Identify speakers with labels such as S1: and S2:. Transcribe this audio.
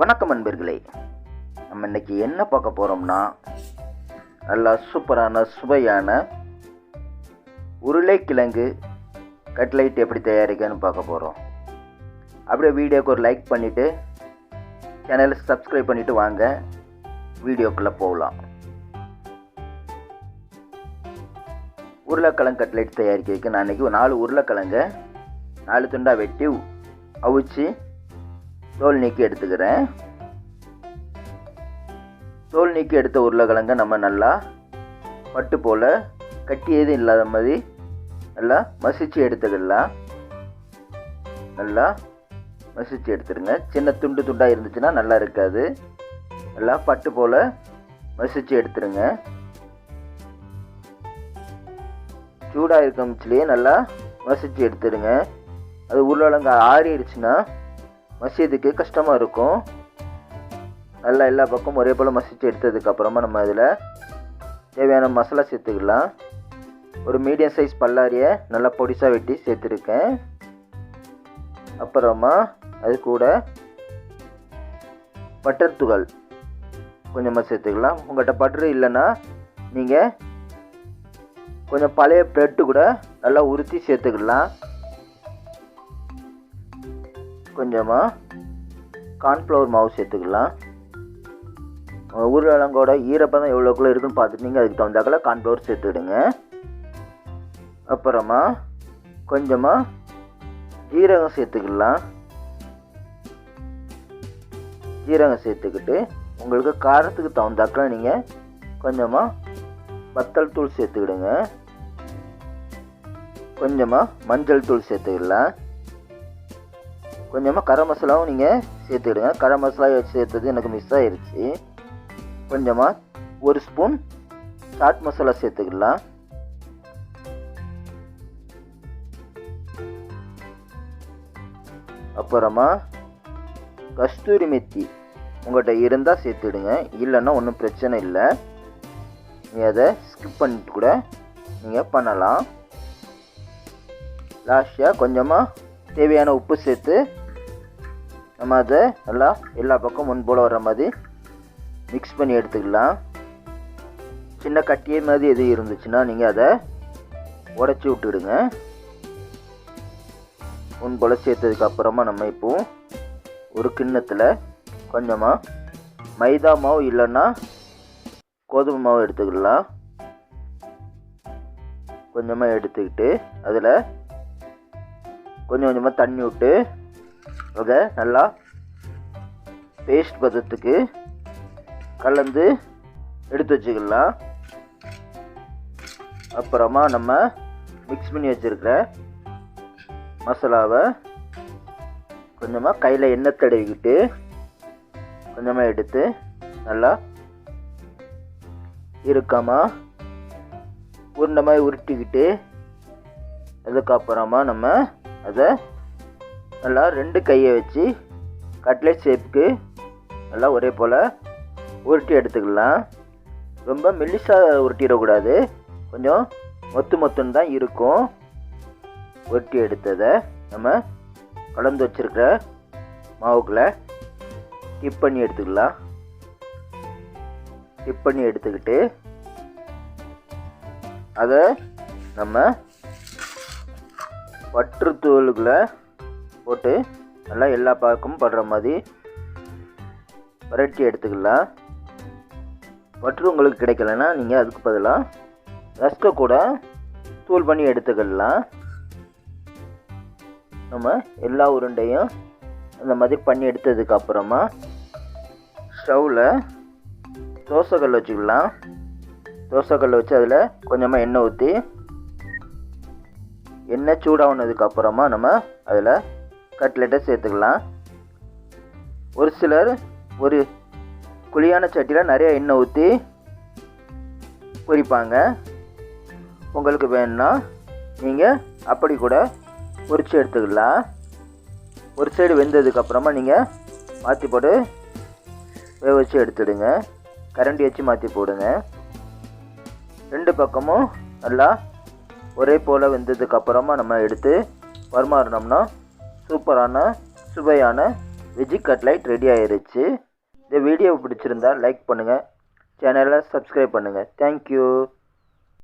S1: வணக்கம் நண்பர்களே. நம்ம இன்னைக்கு என்ன பார்க்க போகிறோம்னா, நல்லா சூப்பரான சுவையான உருளைக்கிழங்கு கட்லைட் எப்படி தயாரிக்கன்னு பார்க்க போகிறோம். அப்படியே வீடியோக்கு ஒரு லைக் பண்ணிவிட்டு சேனலை சப்ஸ்கிரைப் பண்ணிவிட்டு வாங்க வீடியோக்குள்ளே போகலாம். உருளைக்கிழங்கு கட்லைட் தயாரிக்கிறதுக்கு நான் இன்றைக்கி 4 உருளைக்கிழங்கை 4 துண்டாக வெட்டி அவிச்சு தோல் நீக்கி எடுத்துக்கிறேன். தோல் நீக்கி எடுத்த உருளைக்கிழங்கை நம்ம நல்லா பட்டு போல் கட்டி எதுவும் இல்லாத மாதிரி நல்லா மசிச்சு எடுத்துக்கலாம். நல்லா மசிச்சு எடுத்துருங்க. சின்ன துண்டு துண்டாக இருந்துச்சுன்னா நல்லா இருக்காது. நல்லா பட்டு போல் மசிச்சு எடுத்துருங்க. சூடாக இருக்கமிச்சிலேயே நல்லா மசிச்சு எடுத்துருங்க. அது உருளைக்கிழங்கு ஆறிடுச்சுன்னா மசியதுக்கு கஷ்டமாக இருக்கும். நல்லா எல்லா பக்கமும் ஒரே போல் மசிச்சு எடுத்ததுக்கப்புறமா நம்ம அதில் தேவையான மசாலா சேர்த்துக்கலாம். ஒரு மீடியம் சைஸ் பல்லாரியை நல்லா பொடிசாக வெட்டி சேர்த்துருக்கேன். அப்புறமா அது கூட பட்டர் துகள் கொஞ்சமாக சேர்த்துக்கலாம். உங்கள்கிட்ட பட்டர் இல்லைன்னா நீங்கள் கொஞ்சம் பழைய ப்ரெட்டு கூட நல்லா உருத்தி சேர்த்துக்கலாம். கொஞ்சமாக கார்ன்ஃப்ளவர் மாவு சேர்த்துக்கலாம். உருளைக்கிழங்கோட ஈரப்பதம் எவ்வளோக்குள்ளே இருக்குன்னு பார்த்துட்டு நீங்கள் அதுக்கு தகுந்தாக்கில் கார்ன்ஃப்ளவர் சேர்த்துடுங்க. அப்புறமா கொஞ்சமாக ஜீரகம் சேர்த்துக்கலாம். ஜீரகம் சேர்த்துக்கிட்டு உங்களுக்கு காரத்துக்கு தகுந்தாக்கில் நீங்கள் கொஞ்சமாக வத்தல் தூள் சேர்த்துக்கிடுங்க. கொஞ்சமாக மஞ்சள் தூள் சேர்த்துக்கலாம். கொஞ்சமாக கரம் மசாலாவும் நீங்கள் சேர்த்துக்கிடுங்க. கரம் மசாலா சேர்த்தது எனக்கு மிஸ் ஆகிடுச்சு. கொஞ்சமாக 1 ஸ்பூன் சாட் மசாலா சேர்த்துக்கலாம். அப்புறமா கஸ்தூரி மெத்தி உங்கள்கிட்ட இருந்தால் சேர்த்துடுங்க. இல்லைன்னா ஒன்றும் பிரச்சனை இல்லை. நீங்கள் அதை ஸ்கிப் பண்ணிட்டு கூட நீங்கள் பண்ணலாம். லாஸ்ட்டாக கொஞ்சமாக தேவையான உப்பு சேர்த்து நம்ம அதை நல்லா எல்லா பக்கம் முன்போல் வர மாதிரி மிக்ஸ் பண்ணி எடுத்துக்கலாம். சின்ன கட்டிய மாதிரி எது இருந்துச்சுன்னா நீங்கள் அதை உடச்சி விட்டுடுங்க. முன்போல் சேர்த்ததுக்கப்புறமா நம்ம இப்போது ஒரு கிண்ணத்தில் கொஞ்சமாக மைதா மாவு இல்லைன்னா கோதுமை மாவு எடுத்துக்கலாம். கொஞ்சமாக எடுத்துக்கிட்டு அதில் கொஞ்சம் கொஞ்சமாக தண்ணி விட்டு அதை நல்லா பேஸ்ட் பதத்துக்கு கலந்து எடுத்து வச்சுக்கலாம். அப்புறமா நம்ம மிக்ஸ் பண்ணி வச்சுருக்கிற மசாலாவை கொஞ்சமாக கையில் எண்ணெய் தடவிக்கிட்டு கொஞ்சமாக எடுத்து நல்லா இறுக்கமாக உருண்டை மாதிரி உருட்டிக்கிட்டு அதுக்கப்புறமா நம்ம அதை நல்லா 2 கையை வச்சு கட்லெட் ஷேப்புக்கு நல்லா ஒரே போல் உருட்டி எடுத்துக்கலாம். ரொம்ப மெல்லிசாக உருட்டிடக்கூடாது. கொஞ்சம் மொத்துன்னு தான் இருக்கும். உருட்டி எடுத்ததை நம்ம கலந்து வச்சுருக்கிற மாவுக்குள்ளே டிப் பண்ணி எடுத்துக்கலாம். டிப் பண்ணி எடுத்துக்கிட்டு அதை நம்ம பட்டர் தூளுக்குள்ளே போட்டு நல்லா எல்லா பக்கமும் படுற மாதிரி புரட்டி எடுத்துக்கலாம். பட்டர் உங்களுக்கு கிடைக்கலன்னா நீங்கள் அதுக்கு பதிலாக ரஸ்கை கூட தூள் பண்ணி எடுத்துக்கலாம். நம்ம எல்லா உருண்டையும் அந்த மாதிரி பண்ணி எடுத்ததுக்கப்புறமா ஸ்டவ்வில் தோசைக்கல் வச்சுக்கலாம். தோசைக்கல் வச்சு அதில் கொஞ்சமாக எண்ணெய் ஊற்றி எண்ணெய் சூடானதுக்கப்புறமா நம்ம அதில் கட்லெட்டை சேர்த்துக்கலாம். ஒரு சிலர் ஒரு குழியான சட்டியில் நிறைய எண்ணெய் ஊற்றி பொரிப்பாங்க. உங்களுக்கு வேணும்னா நீங்கள் அப்படி கூட பொரித்து எடுத்துக்கலாம். ஒரு சைடு வெந்ததுக்கப்புறமா நீங்கள் மாற்றி போட்டு வேக வச்சு எடுத்துடுங்க. கரண்டி வச்சு மாற்றி போடுங்க. 2 பக்கமும் நல்லா ஒரே போல் வெந்ததுக்கப்புறமா நம்ம எடுத்து பரிமாறினோம்னா சூப்பரான சுவையான வெஜ்ஜி கட்லைட் ரெடி ஆயிருச்சு. இந்த வீடியோ பிடிச்சிருந்தா லைக் பண்ணுங்கள், சேனலை சப்ஸ்கிரைப் பண்ணுங்கள். தேங்க்யூ.